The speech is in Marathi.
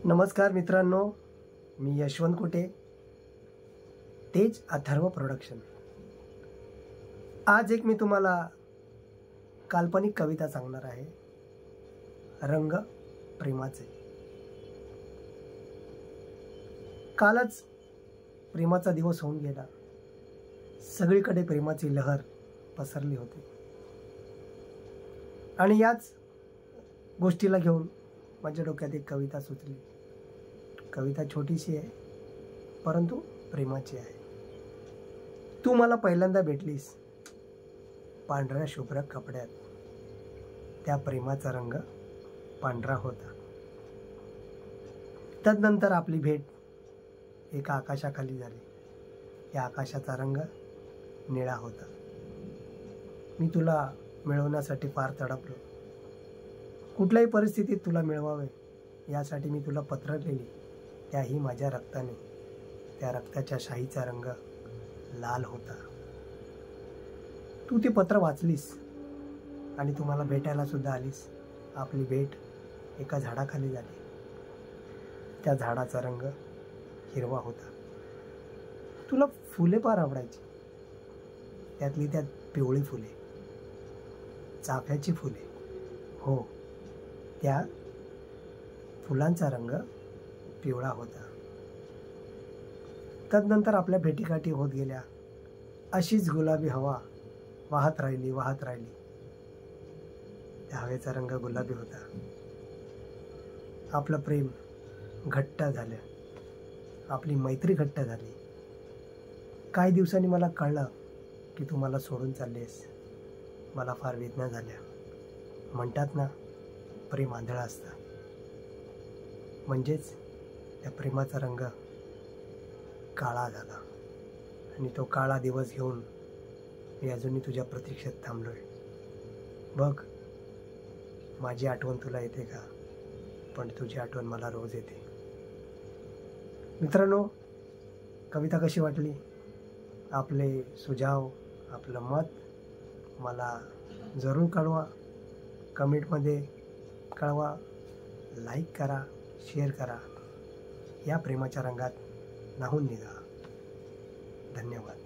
नमस्कार मित्रांनो, मी यशवंत कुटे, तेज अथर्व प्रोडक्शन। आज एक मी तुम्हाला काल्पनिक कविता सांगणार आहे, रंग प्रेमाचे। कालच प्रेमाचा दिवस होऊन गेला, सगळीकडे प्रेमाची लहर पसरली होती आणि याच गोष्टीला घेऊन माझ्या डोक्यात एक कविता सुचली। कविता छोटीशी आहे, परंतु प्रेमाची आहे। तू मला पहिल्यांदा भेटलीस पांढऱ्या शुभ्र कपड्यात, त्या प्रेमाचा रंग पांढरा होता। तदनंतर आपली भेट एका आकाशाखाली झाली, या आकाशाचा रंग निळा होता। मी तुला मिळवण्यासाठी फार तडपलो, कुठल्याही परिस्थितीत तुला मिळवावे यासाठी मी तुला पत्र लिहिली, त्याही माझ्या रक्ताने। त्या रक्ताच्या शाईचा रंग लाल होता। तू ते पत्र वाचलीस आणि तुम्हाला भेटायला सुद्धा आलीस। आपली भेट एका झाडाखाली झाली, त्या झाडाचा रंग हिरवा होता। तुला फुले फार आवडायची, त्यातली त्यात पिवळी फुले, चाफ्याची फुले। हो, त्या फुलांचा रंग पिवळा होता। तदनंतर आपल्या भेटीगाठी होत गेल्या, अशीच गुलाबी हवा वाहत राहिली वाहत राहिली। त्या हवेचा रंग गुलाबी होता। आपलं प्रेम घट्ट झालं, आपली मैत्री घट्ट झाली। काही दिवसांनी मला कळलं की तू मला सोडून चाललीस। मला फार वेदना झाल्या। म्हणतात ना, प्रेम आंधळं असतं, म्हणजेच त्या प्रेमाचा रंग काळा झाला आणि तो काळा दिवस घेऊन मी अजूनही तुझ्या प्रतीक्षेत थांबलोय। बघ, माझी आठवण तुला येते का? पण तुझी आठवण मला रोज येते। मित्रांनो, कविता कशी वाटली? आपले सुझाव, आपलं मत मला जरूर कळवा, कमेंटमध्ये कळवा, लाईक करा, शेअर करा। या प्रेमाच्या रंगात न्हाऊन निघा। धन्यवाद।